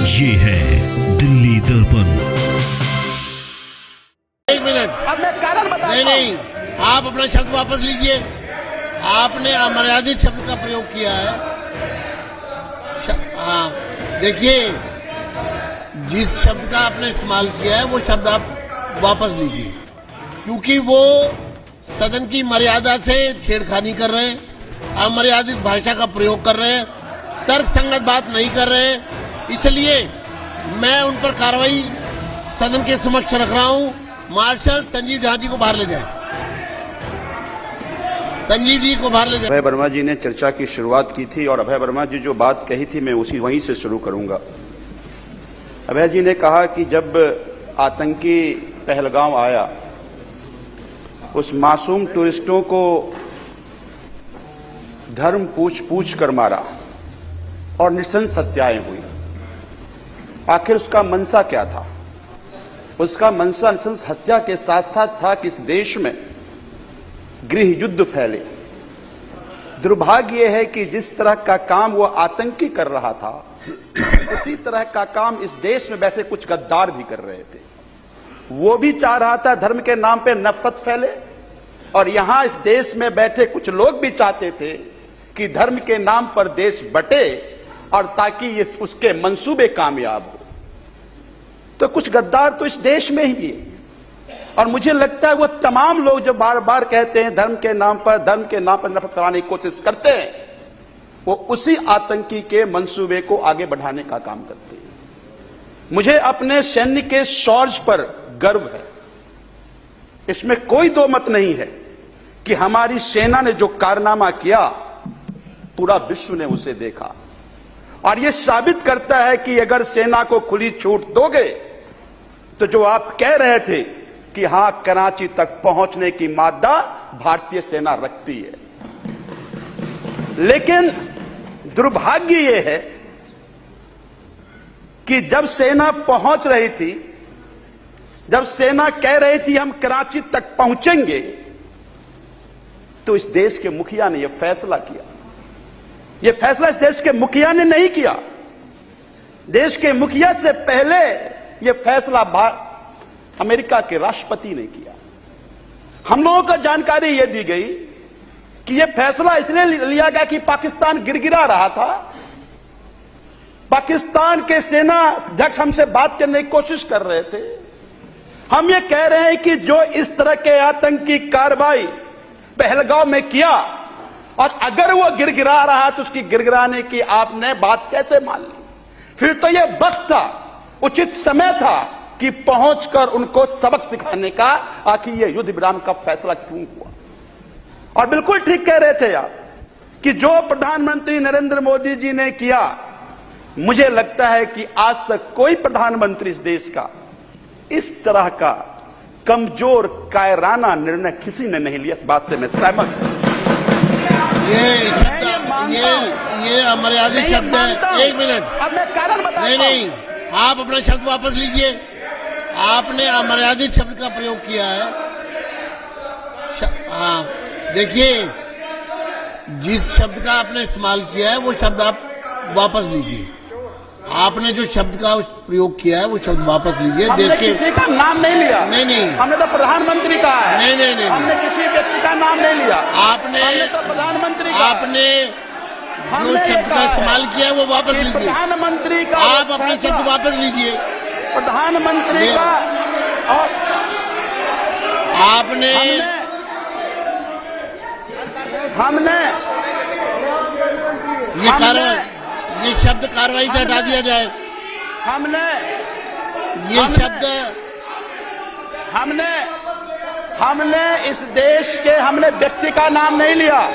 ये है दिल्ली दर्पण। एक मिनट, अब मैं कारण बताता हूं। नहीं, आप अपना शब्द वापस लीजिए। आपने अमर्यादित शब्द का प्रयोग किया है। हाँ, देखिए, जिस शब्द का आपने इस्तेमाल किया है वो शब्द आप वापस लीजिए, क्योंकि वो सदन की मर्यादा से छेड़खानी कर रहे हैं, अमर्यादित भाषा का प्रयोग कर रहे हैं, तर्कसंगत बात नहीं कर रहे हैं। इसलिए मैं उन पर कार्रवाई सदन के समक्ष रख रहा हूं। मार्शल संजीव झा जी को बाहर ले जाए। संजीव जी को बाहर ले जाए। अभय वर्मा जी ने चर्चा की शुरुआत की थी और अभय वर्मा जी जो बात कही थी मैं वहीं से शुरू करूंगा। अभय जी ने कहा कि जब आतंकी पहलगाम आया, उस मासूम टूरिस्टों को धर्म पूछ कर मारा और नृशंस हत्याएं हुई। आखिर उसका मंशा क्या था? उसका मंशा नृशंस हत्या के साथ साथ था कि इस देश में गृह युद्ध फैले। दुर्भाग्य यह है कि जिस तरह का काम वो आतंकी कर रहा था, उसी तरह का काम इस देश में बैठे कुछ गद्दार भी कर रहे थे। वो भी चाह रहा था धर्म के नाम पे नफरत फैले, और यहां इस देश में बैठे कुछ लोग भी चाहते थे कि धर्म के नाम पर देश बटे और ताकि ये उसके मंसूबे कामयाब हो। तो कुछ गद्दार तो इस देश में ही है, और मुझे लगता है वो तमाम लोग जो बार बार कहते हैं धर्म के नाम पर नफरत फैलाने की कोशिश करते हैं, वो उसी आतंकी के मंसूबे को आगे बढ़ाने का काम करते हैं। मुझे अपने सैन्य के शौर्य पर गर्व है, इसमें कोई दो मत नहीं है कि हमारी सेना ने जो कारनामा किया पूरा विश्व ने उसे देखा, और यह साबित करता है कि अगर सेना को खुली छूट दोगे तो जो आप कह रहे थे कि हां कराची तक पहुंचने की मादा भारतीय सेना रखती है। लेकिन दुर्भाग्य यह है कि जब सेना पहुंच रही थी, जब सेना कह रही थी हम कराची तक पहुंचेंगे, तो इस देश के मुखिया ने यह फैसला किया। यह फैसला इस देश के मुखिया ने नहीं किया। देश के मुखिया से पहले यह फैसला अमेरिका के राष्ट्रपति ने किया। हम लोगों को जानकारी यह दी गई कि यह फैसला इसलिए लिया गया कि पाकिस्तान गिड़गिड़ा रहा था। पाकिस्तान के सेना अध्यक्ष हमसे बात करने की कोशिश कर रहे थे। हम ये कह रहे हैं कि जो इस तरह के आतंकी कार्रवाई पहलगाम में किया, और अगर वो गिड़गिड़ा रहा तो उसकी गिड़गिड़ाने की आपने बात कैसे मान ली? फिर तो यह वक्त था, उचित समय था कि पहुंचकर उनको सबक सिखाने का, आखिर यह युद्ध विराम का फैसला क्यों हुआ। और बिल्कुल ठीक कह रहे थे आप कि जो प्रधानमंत्री नरेंद्र मोदी जी ने किया, मुझे लगता है कि आज तक कोई प्रधानमंत्री इस देश का इस तरह का कमजोर कायराना निर्णय किसी ने नहीं लिया। इस बात से मैं सहमत हूं। ये अमर्यादित शब्द है। एक मिनट, अब मैं कारण बताता हूं। नहीं, आप अपना शब्द वापस लीजिए। आपने अमर्यादित शब्द का प्रयोग किया है। हाँ, देखिए, जिस शब्द का आपने इस्तेमाल किया है वो शब्द आप वापस लीजिए। आपने जो शब्द का प्रयोग किया है वो शब्द वापस लीजिए। हमने किसी का नाम नहीं लिया। नहीं, हमने तो प्रधानमंत्री कहा है। नहीं, हमने किसी व्यक्ति का नाम नहीं लिया। आपने तो प्रधानमंत्री आपने जो शब्द का इस्तेमाल किया है वो वापस लीजिए। प्रधानमंत्री का आप अपने शब्द वापस लीजिए। प्रधानमंत्री का, और आपने हमने ये शब्द कार्रवाई से हटा दिया जाए। हमने इस देश के व्यक्ति का नाम नहीं लिया।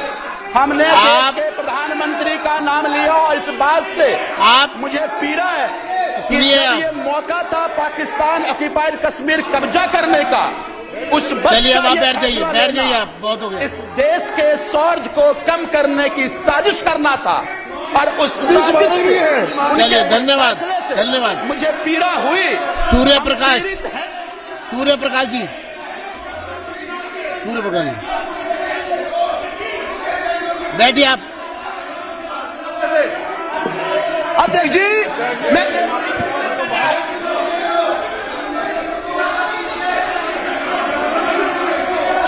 हमने देश के प्रधानमंत्री का नाम लिया, और इस बात से मुझे पीड़ा है कि ये मौका था पाकिस्तान ऑक्युपाइड कश्मीर कब्जा करने का। उस चलिए अब आप बैठ जाइए आप, बहुत हो गया। इस देश के शौर्य को कम करने की साजिश करना था, और उस साजिश से चलिए, धन्यवाद। मुझे पीड़ा हुई। सूर्य प्रकाश जी, बैठिए आप। अध्यक्ष जी, मैं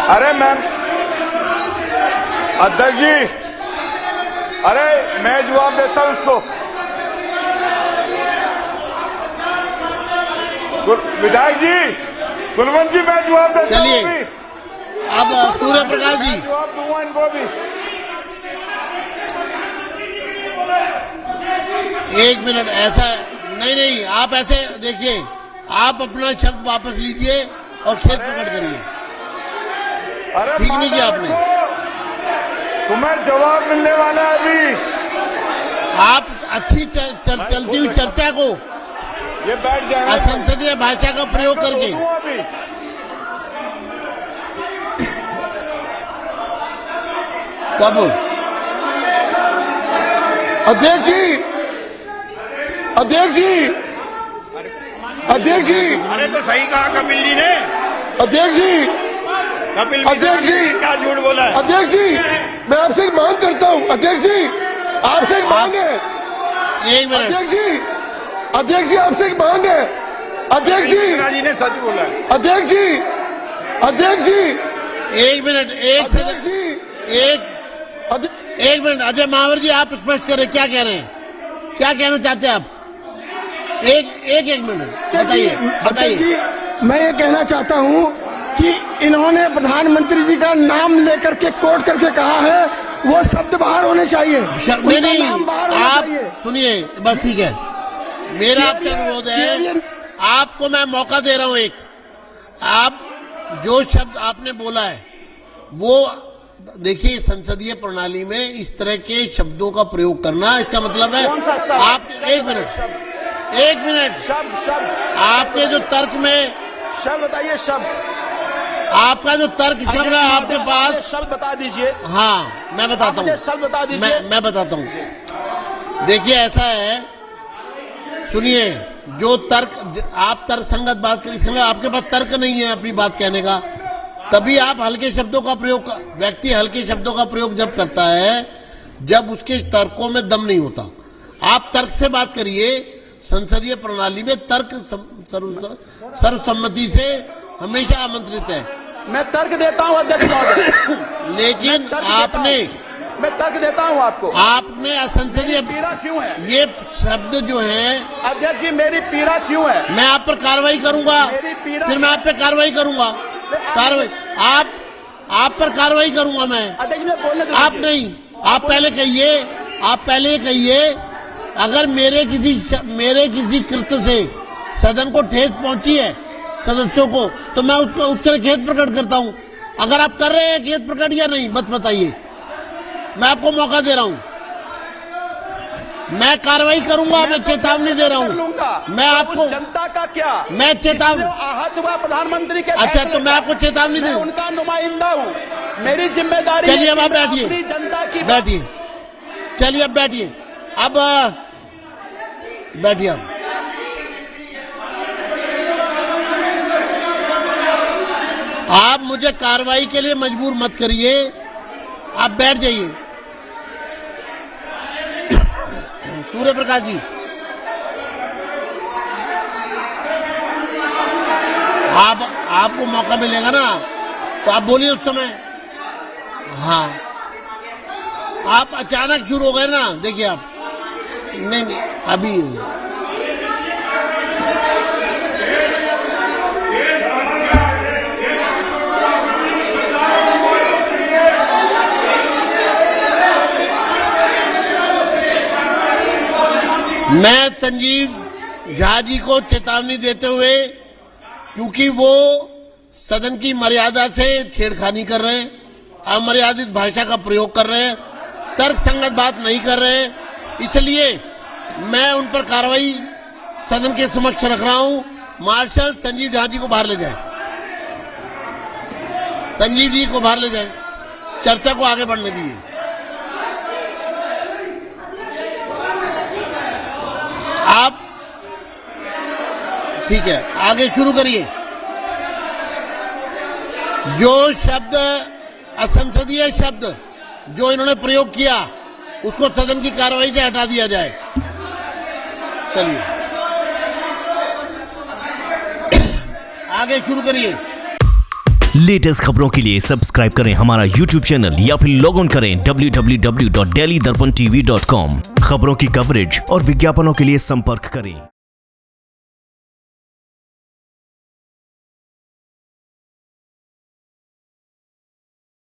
अरे मैम, अध्यक्ष जी, अरे मैं जवाब देता हूं उसको। विधायक जी, कुलवंत जी, मैं जवाब देता हूं। चलिए अब सूर्य प्रकाश जी, मैं जवाब दूंगा इनको भी। एक मिनट, ऐसा नहीं, आप ऐसे देखिए, आप अपना शब्द वापस लीजिए और खेद प्रकट करिए। अरे ठीक नहीं किया आपने। तुम्हें जवाब मिलने वाला है अभी। आप अच्छी चलती हुई चर्चा को ये बैठ जाए असंसदीय भाषा का प्रयोग करके अभी। कब अध्यक्ष जी, अध्यक्ष जी, अध्यक्ष जी, अरे तो सही कहा कपिल जी ने। अध्यक्ष जी, कपिल अध्यक्ष जी, क्या झूठ बोला है? अध्यक्ष जी, मैं आपसे एक मांग करता हूं। अध्यक्ष जी, आपसे एक मांग है। एक मिनट, अध्यक्ष जी, अध्यक्ष जी, आपसे एक मांग है। अध्यक्ष जी, जी ने सच बोला है। अध्यक्ष जी, अध्यक्ष जी, एक मिनट, अध्यक्ष जी, एक मिनट, अजय महावर जी, आप स्पष्ट करें क्या कह रहे हैं, क्या कहना चाहते हैं आप? एक मिनट बताइए, अध्यक्ष जी, मैं ये कहना चाहता हूं कि इन्होंने प्रधानमंत्री जी का नाम लेकर के कोट करके कहा है, वो शब्द बाहर होने चाहिए। नहीं, नाम बाहर होना आप चाहिए। सुनिए, बस ठीक है, मेरा आपसे अनुरोध है, आपको मैं मौका दे रहा हूं एक, आप जो शब्द आपने बोला है वो देखिए, संसदीय प्रणाली में इस तरह के शब्दों का प्रयोग करना, इसका मतलब है कौन सा शब्द? आप एक मिनट, शब्द आपके जो तर्क में, शब्द बताइए, शब्द आपका जो तर्क चल रहा है आपके पास, शब्द बता दीजिए। हाँ मैं बताता मुझे हूँ, शब्द बता दीजिए। मैं बताता हूँ। देखिए ऐसा है, सुनिए, जो तर्क आप तर्क संगत बात करें, इसका मतलब आपके पास तर्क नहीं है अपनी बात कहने का, तभी आप हल्के शब्दों का प्रयोग, व्यक्ति हल्के शब्दों का प्रयोग जब करता है जब उसके तर्कों में दम नहीं होता। आप तर्क से बात करिए, संसदीय प्रणाली में तर्क सर्वसम्मति से हमेशा आमंत्रित है। मैं तर्क देता हूं अध्यक्ष महोदय। लेकिन मैं तर्क देता हूं आपको। आपने असंसदीय पीड़ा क्यों है? ये शब्द जो है, अध्यक्ष जी, मेरी पीड़ा क्यों है? मैं आप पर कार्रवाई करूंगा, मेरी पीड़ा, फिर मैं आप पे कार्रवाई करूंगा, कार्रवाई आप पर कार्रवाई करूंगा मैं। अध्यक्ष मैं बोलने दो। आप नहीं, आप पहले कहिए, अगर मेरे किसी कृत्य से सदन को ठेस पहुंची है, सदस्यों को, तो मैं उसके लिए खेद प्रकट करता हूं। अगर आप कर रहे हैं खेद प्रकट या नहीं, मत बताइए, मैं आपको मौका दे रहा हूं, मैं कार्रवाई करूंगा, मैं चेतावनी दे रहा हूं, मैं आपको, जनता का क्या, मैं चेतावनी, आहत हुआ प्रधानमंत्री के, अच्छा तो मैं आपको चेतावनी मैं दूं, उनका नुमाइंदा हूं, मेरी जिम्मेदारी। चलिए अब आप बैठिए, जनता की बैठिए, चलिए अब बैठिए, अब बैठिए आप। आप मुझे कार्रवाई के लिए मजबूर मत करिए, आप बैठ जाइए। सूर्य प्रकाश जी, आपको मौका मिलेगा ना तो आप बोलिए उस समय। हाँ, आप अचानक शुरू हो गए ना, देखिए आप, नहीं अभी मैं संजीव झा जी को चेतावनी देते हुए, क्योंकि वो सदन की मर्यादा से छेड़खानी कर रहे हैं, अमर्यादित भाषा का प्रयोग कर रहे हैं, तर्क संगत बात नहीं कर रहे हैं, इसलिए मैं उन पर कार्रवाई सदन के समक्ष रख रहा हूं। मार्शल संजीव झा जी को बाहर ले जाएं, संजीव जी को बाहर ले जाएं, चर्चा को आगे बढ़ने दीजिए। आप ठीक है, आगे शुरू करिए। जो शब्द असंसदीय शब्द जो इन्होंने प्रयोग किया, उसको सदन की कार्रवाई से हटा दिया जाए। चलिए आगे शुरू करिए। लेटेस्ट खबरों के लिए सब्सक्राइब करें हमारा YouTube चैनल या फिर लॉग ऑन करें www.delhidarpantv.com। खबरों की कवरेज और विज्ञापनों के लिए संपर्क करें।